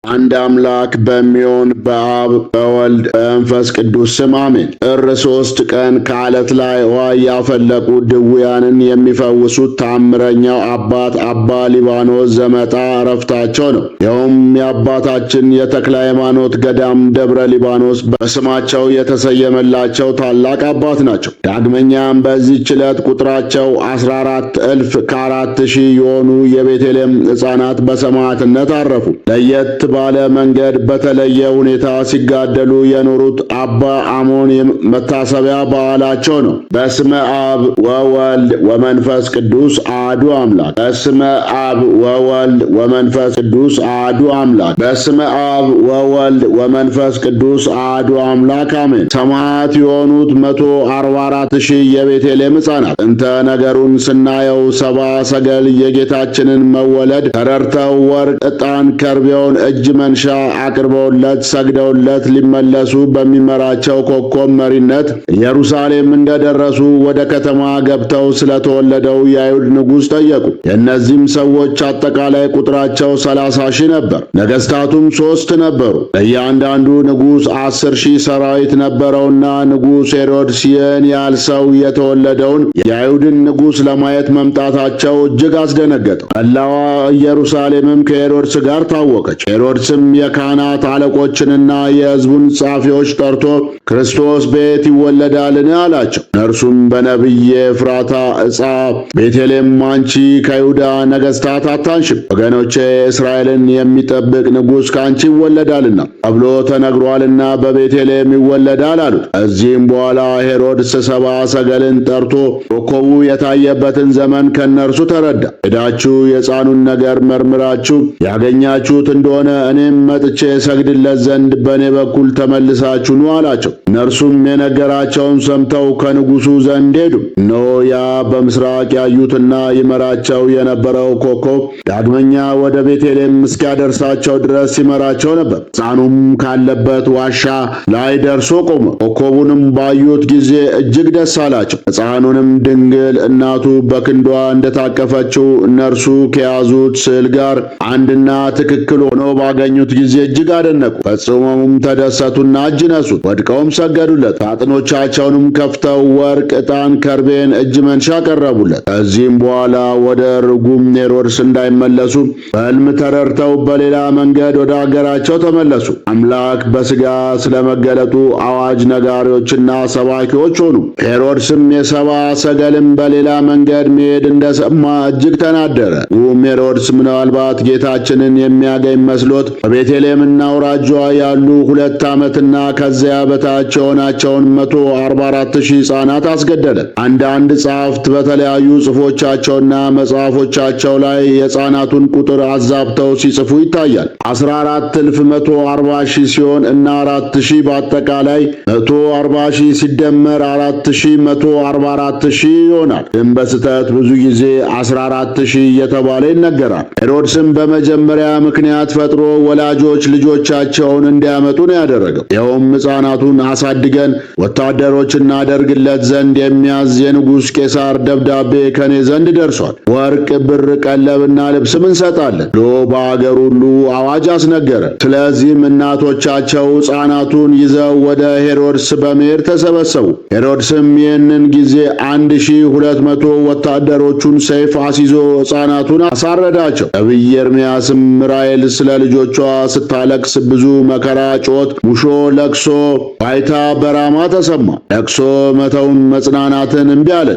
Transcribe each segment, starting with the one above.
አንድ አምላክ በሚሆን በአብ በወልድ በመንፈስ ቅዱስ ስም አሜን። ጥር 3 ቀን ከዓለት ላይ ውሃ ያፈለቁ ድውያንን የሚፈውሱት ታምረኛው አባት አባ ሊባኖስ ዘመጣ ዕረፍታቸው ነው። ይኸውም የአባታችን የተክለ ሃይማኖት ገዳም ደብረ ሊባኖስ በስማቸው የተሰየመላቸው ታላቅ አባት ናቸው። ዳግመኛም በዚህች ዕለት ቁጥራቸው 14,000 የሆኑ የቤተልሔም ሕፃናት በሰማዕትነት አረፉ። ለየት ባለ መንገድ በተለየ ሁኔታ ሲጋደሉ የኖሩት አባ አሞን መታሰቢያ በዓላቸው ነው። በስመ አብ ወወልድ ወመንፈስ ቅዱስ አሐዱ አምላክ። በስመ አብ ወወልድ ወመንፈስ ቅዱስ አሐዱ አምላክ። በስመ አብ ወወልድ ወመንፈስ ቅዱስ አሐዱ አምላክ አሜን። ሰማዕት የሆኑት 144,000 የቤተልሔም ሕፃናት ጥንተ ነገሩን ስናየው ሰባ ሰገል የጌታችንን መወለድ ተረድተው ወርቅ፣ ዕጣን፣ ከርቤውን እጅ መንሻ አቅርበውለት ሰግደውለት ሊመለሱ በሚመራቸው ኮከብ መሪነት ኢየሩሳሌም እንደደረሱ ወደ ከተማ ገብተው ስለተወለደው የአይሁድ ንጉሥ ጠየቁ። የእነዚህም ሰዎች አጠቃላይ ቁጥራቸው 30,000 ነበር። ነገሥታቱም 3 ነበሩ። ለእያንዳንዱ ንጉሥ 10,000 ሰራዊት ነበረውና ንጉሥ ሄሮድስ ይህን ያህል ሰው የተወለደውን የአይሁድን ንጉሥ ለማየት መምጣታቸው እጅግ አስደነገጠው። መላዋ ኢየሩሳሌምም ከሄሮድስ ጋር ታወከች። ሄሮድስም የካህናት አለቆችንና የሕዝቡን ጻፊዎች ጠርቶ ክርስቶስ በየት ይወለዳልን አላቸው። እነርሱም በነቢይ ኤፍራታ ዕፃ ቤተልሔም አንቺ ከይሁዳ ነገሥታት አታንሽም፣ ወገኖቼ እስራኤልን የሚጠብቅ ንጉሥ ከአንቺ ይወለዳልና ተብሎ ተነግሯልና በቤተልሔም ይወለዳል አሉት። ከዚህም በኋላ ሄሮድስ ሰባ ሰገልን ጠርቶ ኮከቡ የታየበትን ዘመን ከእነርሱ ተረዳ። ሄዳችሁ የሕፃኑን ነገር መርምራችሁ ያገኛችሁት እንደሆነ እኔም መጥቼ ሰግድለት ዘንድ በእኔ በኩል ተመልሳችሁ ኑ አላቸው። እነርሱም የነገራቸውን ሰምተው ከንጉሡ ዘንድ ሄዱ። እነሆ ያ በምሥራቅ ያዩትና ይመራቸው የነበረው ኮከብ ዳግመኛ ወደ ቤተልሔም እስኪያደርሳቸው ድረስ ይመራቸው ነበር። ሕፃኑም ካለበት ዋሻ ላይ ደርሶ ቆመ። ኮከቡንም ባዩት ጊዜ እጅግ ደስ አላቸው። ሕፃኑንም ድንግል እናቱ በክንዷ እንደታቀፈችው እነርሱ ከያዙት ስዕል ጋር አንድና ትክክል ሆኖ ባገኙት ጊዜ እጅግ አደነቁ። ፈጽሞም ተደሰቱና እጅ ነሱት፣ ወድቀውም ሰገዱለት። ሳጥኖቻቸውንም ከፍተው ወርቅ፣ ዕጣን፣ ከርቤን እጅ መንሻ ቀረቡለት። ከዚህም በኋላ ወደ ርጉም ሄሮድስ እንዳይመለሱ በሕልም ተረድተው በሌላ መንገድ ወደ አገራቸው ተመለሱ። አምላክ በሥጋ ስለመገለጡ አዋጅ ነጋሪዎችና ሰባኪዎች ሆኑ። ሄሮድስም የሰባ ሰገልም በሌላ መንገድ መሄድ እንደሰማ እጅግ ተናደረ። ሄሮድስ ምናልባት ጌታችንን የሚያገኝ መስሎት በቤተልሔምና አውራጇ ያሉ 2 ዓመትና ከዚያ በታች የሆናቸውን 144,000 ሕፃናት አስገደለ። አንዳንድ ጸሐፍት በተለያዩ ጽሑፎቻቸውና መጽሐፎቻቸው ላይ የሕፃናቱን ቁጥር አዛብተው ሲጽፉ ይታያል። 14,140,000 ሲሆን እና 4,000 በአጠቃላይ 140,000 ሲደመር 4,144,000 ይሆናል። ግን በስህተት ብዙ ጊዜ 14,000 እየተባለ ይነገራል። ሄሮድስም በመጀመሪያ ምክንያት ፈጥሮ ወላጆች ልጆቻቸውን እንዲያመጡ ነው ያደረገው። ይኸውም ሕፃናቱን አሳድገን ወታደሮች እናደርግለት ዘንድ የሚያዝ የንጉሥ ቄሳር ደብዳቤ ከኔ ዘንድ ደርሷል። ወርቅ፣ ብር፣ ቀለብና ልብስም እንሰጣለን ብሎ በአገር ሁሉ አዋጅ አስነገረ። ስለዚህም እናቶቻቸው ሕፃናቱን ይዘው ወደ ሄሮድስ በመሄድ ተሰበሰቡ። ሄሮድስም ይህንን ጊዜ 1,200 ወታደሮቹን ሰይፍ አስይዞ ሕፃናቱን አሳረዳቸው። ነቢይ ኤርምያስም ራሔል ስለ ልጆቿ ስታለቅስ ብዙ መከራ፣ ጮት፣ ሙሾ፣ ለቅሶ፣ ዋይታ በራማ ተሰማ። ለቅሶ መተውን መጽናናትን እምቢ አለ፣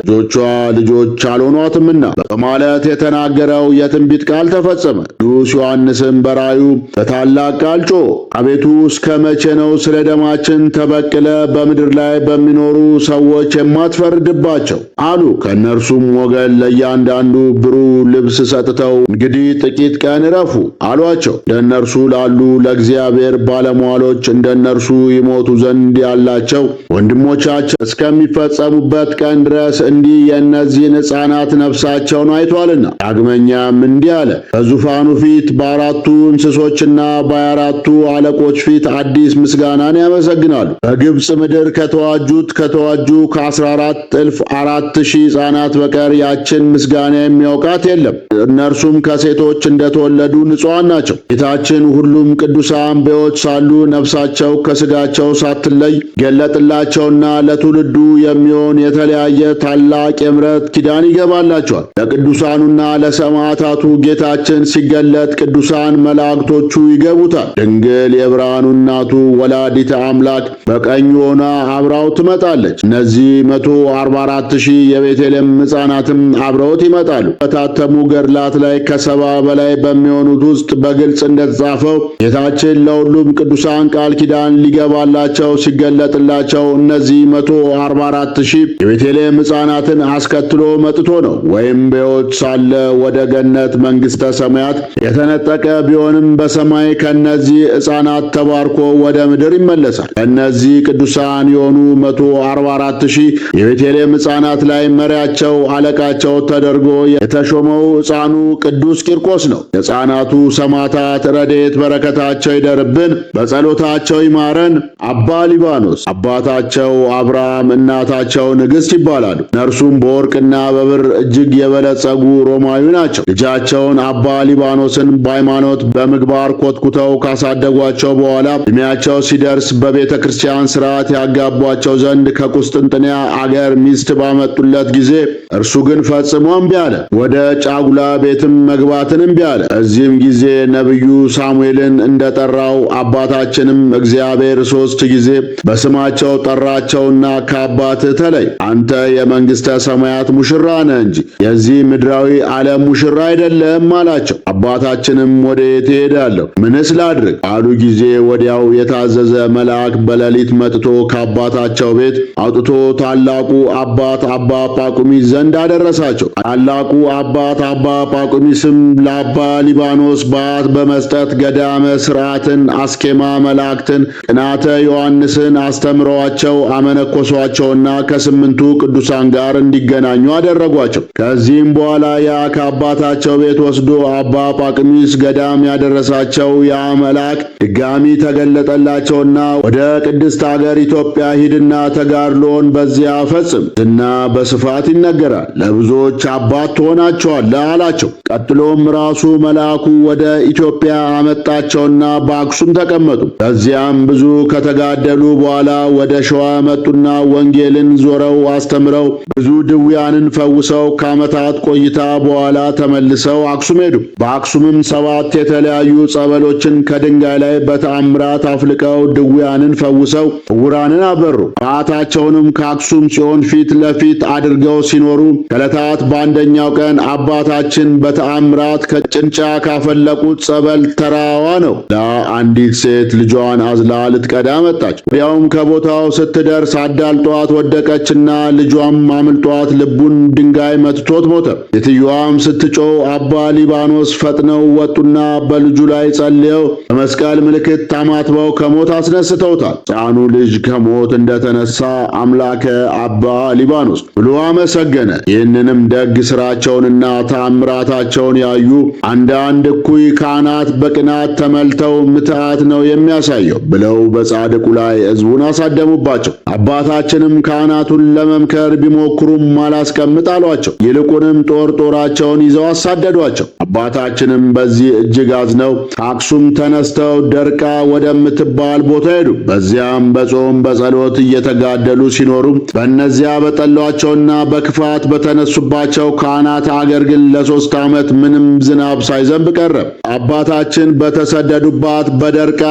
ልጆች አልሆኗትምና በማለት የተናገረው የትንቢት ቃል ተፈጸመ። ቅዱስ ዮሐንስም በራእዩ በታላቅ ቃል ጮኸ፣ አቤቱ እስከ መቼ ነው ስለ ደማችን ተበቅለ በምድር ላይ በሚኖሩ ሰዎች የማትፈርድባቸው አሉ። ከእነርሱም ወገን ለእያንዳንዱ ብሩህ ልብስ ሰጥተው እንግዲህ ጥቂት ቀን እረፉ አሏቸው። እንደነርሱ ላሉ ለእግዚአብሔር ባለሟሎች እንደነርሱ ይሞቱ ዘንድ ያላቸው ወንድሞቻቸው እስከሚፈጸሙበት ቀን ድረስ እንዲህ የእነዚህን ሕፃናት ነፍሳቸውን አይቷልና። ዳግመኛም እንዲህ አለ፣ በዙፋኑ ፊት በአራቱ እንስሶችና በ24ቱ አለቆች ፊት አዲስ ምስጋናን ያመሰግናሉ። በግብፅ ምድር ከተዋጁ ከ14,004,000 ሕፃናት በቀር ያችን ምስጋና የሚያውቃት የለም። እነርሱም ከሴቶች እንደተወለዱ ንጹሐን ናቸው። ጌታችን ጌታችን ሁሉም ቅዱሳን በሕይወት ሳሉ ነፍሳቸው ከሥጋቸው ሳትለይ ገለጥላቸውና ለትውልዱ የሚሆን የተለያየ ታላቅ የምሕረት ኪዳን ይገባላቸዋል። ለቅዱሳኑና ለሰማዕታቱ ጌታችን ሲገለጥ ቅዱሳን መላእክቶቹ ይገቡታል። ድንግል የብርሃኑ እናቱ ወላዲተ አምላክ በቀኙ ሆና አብራው ትመጣለች። እነዚህ 144,000 የቤተልሔም ሕፃናትም አብረውት ይመጣሉ። በታተሙ ገድላት ላይ ከ70 በላይ በሚሆኑት ውስጥ በግልጽ እንደተጻፈው ጌታችን ለሁሉም ቅዱሳን ቃል ኪዳን ሊገባላቸው ሲገለጥላቸው እነዚህ 144,000 የቤተልሔም ሕፃናትን አስከትሎ መጥቶ ነው። ወይም በሕይወት ሳለ ወደ ገነት መንግሥተ ሰማያት የተነጠቀ ቢሆንም በሰማይ ከነዚህ ሕፃናት ተባርኮ ወደ ምድር ይመለሳል። እነዚህ ቅዱሳን የሆኑ 144,000 የቤተልሔም ሕፃናት ላይ መሪያቸው አለቃቸው ተደርጎ የተሾመው ሕፃኑ ቅዱስ ቂርቆስ ነው። የሕፃናቱ ሰማዕታት ረድኤት በረከታቸው ይደርብን፣ በጸሎታቸው ይማረን። አባ ሊባኖስ አባታቸው አብርሃም እናታቸው ንግሥት ይባላሉ። እነርሱም በወርቅና በብር እጅግ የበለጸጉ ሮማዊ ናቸው። ልጃቸውን አባ ሊባኖስን በሃይማኖት በምግባር ኮትኩተው ካሳደጓቸው በኋላ ዕድሜያቸው ሲደርስ በቤተ ክርስቲያን ሥርዓት ያጋቧቸው ዘንድ ከቁስጥንጥንያ አገር ሚስት ባመጡለት ጊዜ እርሱ ግን ፈጽሞ እምቢ አለ። ወደ ጫጉላ ቤትም መግባትን እምቢ አለ። በዚህም ጊዜ ነቢዩ ሳሙኤልን እንደጠራው አባታችንም እግዚአብሔር 3 ጊዜ በስማቸው ጠራቸውና ከአባትህ ተለይ፣ አንተ የመንግሥተ ሰማያት ሙሽራ ነህ እንጂ የዚህ ምድራዊ ዓለም ሙሽራ አይደለም አላቸው። አባታችንም ወዴት እሄዳለሁ? ምንስ ላድርግ አሉ ጊዜ ወዲያው የታዘዘ መልአክ በሌሊት መጥቶ ከአባታቸው ቤት አውጥቶ ታላቁ አባት አባ ጳቁሚስ ዘንድ አደረሳቸው። ታላቁ አባት አባ ጳቁሚስም ለአባ ሊባኖስ በዓት በመስጠት ገዳመ ሥርዓትን፣ አስኬማ መላእክትን፣ ቅናተ ዮሐንስን አስተምረዋቸው አመነኮሷቸውና ከ8ቱ ቅዱሳን ጋር እንዲገናኙ አደረጓቸው። ከዚህም በኋላ ያ ከአባታቸው ቤት ወስዶ አባ ጳቁሚስ ገዳም ያደረሳቸው ያ መልአክ ድጋሚ ተገለጠላቸውና ወደ ቅድስት አገር ኢትዮጵያ ሂድና ተጋድሎን በዚያ ፈጽም፣ ዝና በስፋት ይነገራል፣ ለብዙዎች አባት ትሆናቸዋለህ አላቸው። ቀጥሎም ራሱ መልአኩ ወደ ኢትዮጵያ አመጣቸውና በአክሱም ተቀመጡ። ከዚያም ብዙ ከተጋደሉ በኋላ ወደ ሸዋ መጡና ወንጌልን ዞረው አስተምረው ብዙ ድውያንን ፈውሰው ከዓመታት ቆይታ በኋላ ተመልሰው አክሱም ሄዱ። በአክሱምም 7 የተለያዩ ጸበሎችን ከድንጋይ ላይ በተአምራት አፍልቀው ድውያንን ፈውሰው ዕውራንን አበሩ። በዓታቸውንም ከአክሱም ጽዮን ፊት ለፊት አድርገው ሲኖሩ ከዕለታት በአንደኛው ቀን አባታችን በተአምራት ከጭንጫ ካፈለቁት ጸበል ተራዋ ነው ለአንዲት ሴት ልጇን አዝላ ልትቀዳ መጣች። ወዲያውም ከቦታው ስትደርስ አዳልጧት ወደቀችና ልጇም አምልጧት ልቡን ድንጋይ መትቶት ሞተ። ሴትዮዋም ስትጮህ አባ ሊባኖስ ፈጥነው ወጡና በልጁ ላይ ጸልየው በመስቀል ምልክት ታማትበው ከሞት አስነስተውታል። ሕፃኑ ልጅ ከሞት እንደተነሳ አምላከ አባ ሊባኖስ ብሎ አመሰገነ። ይህንንም ደግ ሥራቸውንና ተአምራታቸውን ያዩ አንዳንድ እኩይ ካህናት በቅናት ተመልተው ምትሃት ነው የሚያሳየው ብለው በጻድቁ ላይ ሕዝቡን አሳደሙባቸው። አባታችንም ካህናቱን ለመምከር ቢሞክሩም አላስቀምጥ አሏቸው። ይልቁንም ጦራቸውን ይዘው አሳደዷቸው። አባታችንም በዚህ እጅግ አዝነው ከአክሱም ተነስተው ደርቃ ወደምትባል ቦታ ሄዱ። በዚያም በጾም በጸሎት እየተጋደሉ ሲኖሩ በእነዚያ በጠሏቸውና በክፋት በተነሱባቸው ካህናት አገር ግን ለ3 ዓመት ምንም ዝናብ ሳይዘንብ ቀረ። አባታችን በተሰደዱባት በደርቃ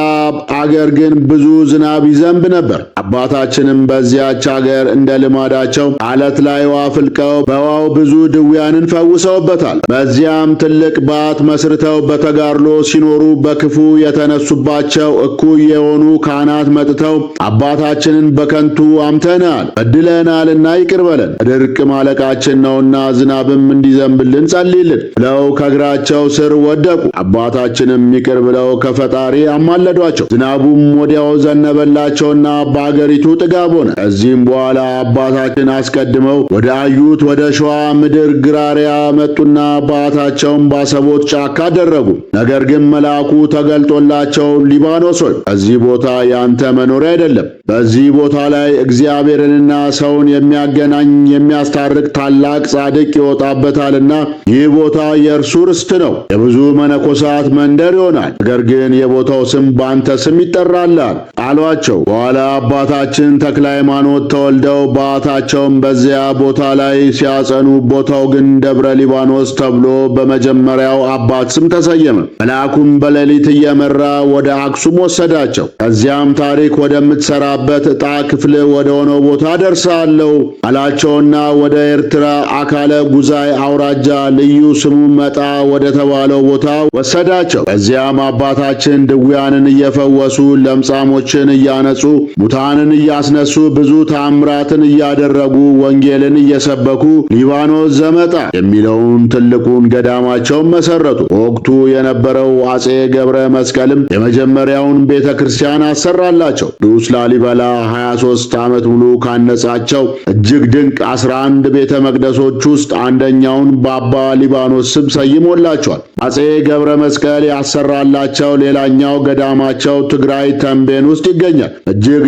አገር ግን ብዙ ዝናብ ይዘንብ ነበር። አባታችንም በዚያች አገር እንደ ልማዳቸው አለት ላይ ውሃ ፍልቀው በውሃው ብዙ ድውያንን ፈውሰውበታል። በዚያም ትልቅ በዓት መስርተው በተጋድሎ ሲኖሩ በክፉ የተነሱባቸው እኩይ የሆኑ ካህናት መጥተው አባታችንን በከንቱ አምተናል፣ በድለናልና ይቅር በለን፣ ድርቅ ማለቃችን ነውና ዝናብም እንዲዘንብልን ጸልይልን ብለው ከእግራቸው ስር ወደቁ። አባታችንም ይቅር ብለው ከፈጣሪ አማለዷቸው። ዝናቡም ወዲያው ዘነበላቸውና በአገሪቱ ጥጋብ ሆነ። ከዚህም በኋላ አባታችን አስቀድመው ወደ አዩት ወደ ሸዋ ምድር ግራሪያ መጡና በዓታቸውን ባሰቦት ጫካ አደረጉ። ነገር ግን መልአኩ ተገልጦላቸው ሊባኖስ ሆይ ከዚህ ቦታ ያንተ መኖሪያ አይደለም፣ በዚህ ቦታ ላይ እግዚአብሔርንና ሰውን የሚያገናኝ የሚያስታርቅ ታላቅ ጻድቅ ይወጣበታልና ይህ ቦታ የእርሱ ርስት ነው። የብዙ መነኮሳት መንደር ይሆናል። ነገር ግን የቦታው ስም ባንተ ስም ይጠራላል አሏቸው። በኋላ አባታችን ተክለ ሃይማኖት ተወልደው በዓታቸውን በዚያ ቦታ ላይ ሲያጸኑ ቦታው ግን ደብረ ሊባኖስ ተብሎ በመጀመሪያው አባት ስም ተሰየመ። መልአኩም በሌሊት እየመራ ወደ አክሱም ወሰዳቸው። ከዚያም ታሪክ ወደምትሰራበት ዕጣ ክፍል ወደ ሆነው ቦታ ደርሳለሁ አላቸውና ወደ ኤርትራ አካለ ጉዛይ አውራጃ ልዩ ስሙ መጣ ወደ ተባለው ቦታ ወሰዳቸው። በዚያም አባታችን ድውያንን እየፈወሱ ለምጻሞችን እያነጹ ሙታንን እያስነሱ ብዙ ታምራትን እያደረጉ ወንጌልን እየሰበኩ ሊባኖስ ዘመጣ የሚለውን ትልቁን ገዳማቸውን መሰረቱ። በወቅቱ የነበረው አጼ ገብረ መስቀልም የመጀመሪያውን ቤተ ክርስቲያን አሰራላቸው። ቅዱስ ላሊበላ 23 ዓመት ሙሉ ካነጻቸው እጅግ ድንቅ 11 ቤተ መቅደሶች ውስጥ አንደኛውን በአባ ሊባኖስ ስም ሰይሞላቸዋል። አጼ ገብረ መስቀል ያሰራላቸው ሌላኛው ገዳማቸው ትግራይ ተንቤን ውስጥ ይገኛል። እጅግ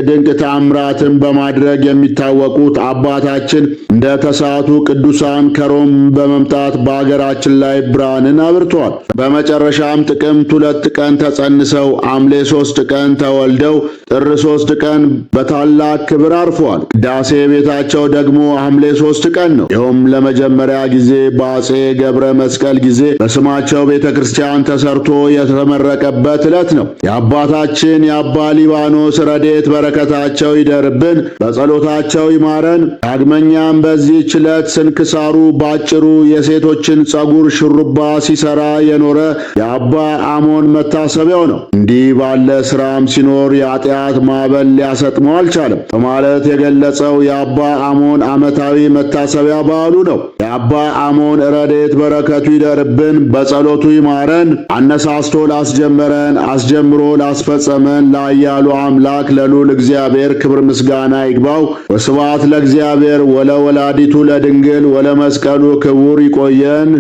ድንቅ ተአምራትን በማድረግ የሚታወቁት አባታችን እንደ ተሳቱ ቅዱሳን ከሮም በመምጣት በአገራችን ላይ ብርሃንን አብርተዋል። በመጨረሻም ጥቅምት 2 ቀን ተጸንሰው ሐምሌ 3 ቀን ተወልደው ጥር 3 ቀን በታላቅ ክብር አርፈዋል። ቅዳሴ ቤታቸው ደግሞ ሐምሌ 3 ቀን ነው። ይኸውም ለመጀመሪያ ጊዜ በአጼ ገብረ መስቀል ጊዜ በስማቸው ቤተ ክርስቲያን ተሰርቶ የተመረቀበት ዕለት ነው። የአባታችን የአባ ሊባኖስ ረድኤት በረከታቸው ይደርብን፣ በጸሎታቸው ይማረን። ዳግመኛም በዚህች ዕለት ስንክሳሩ ባጭሩ የሴቶችን ጸጉር ሽሩባ ሲሰራ የኖረ የአባ አሞን መታሰቢያው ነው። እንዲህ ባለ ስራም ሲኖር የኃጢአት ማዕበል ሊያሰጥመው አልቻለም በማለት የገለጸው የአባ አሞን ዓመታዊ መታሰቢያ በዓሉ ነው። የአባ አሞን ረድኤት በረከቱ ይደርብን፣ በጸሎቱ ይማረን። አነሳስቶ ላስጀመረን አስጀምሮ ላስፈጸመን ለኃያሉ አምላክ ለልዑል እግዚአብሔር ክብር ምስጋና ይግባው። ወስብሐት ለእግዚአብሔር ወለወላዲቱ ለድንግል ወለመስቀሉ ክቡር። ይቆየን።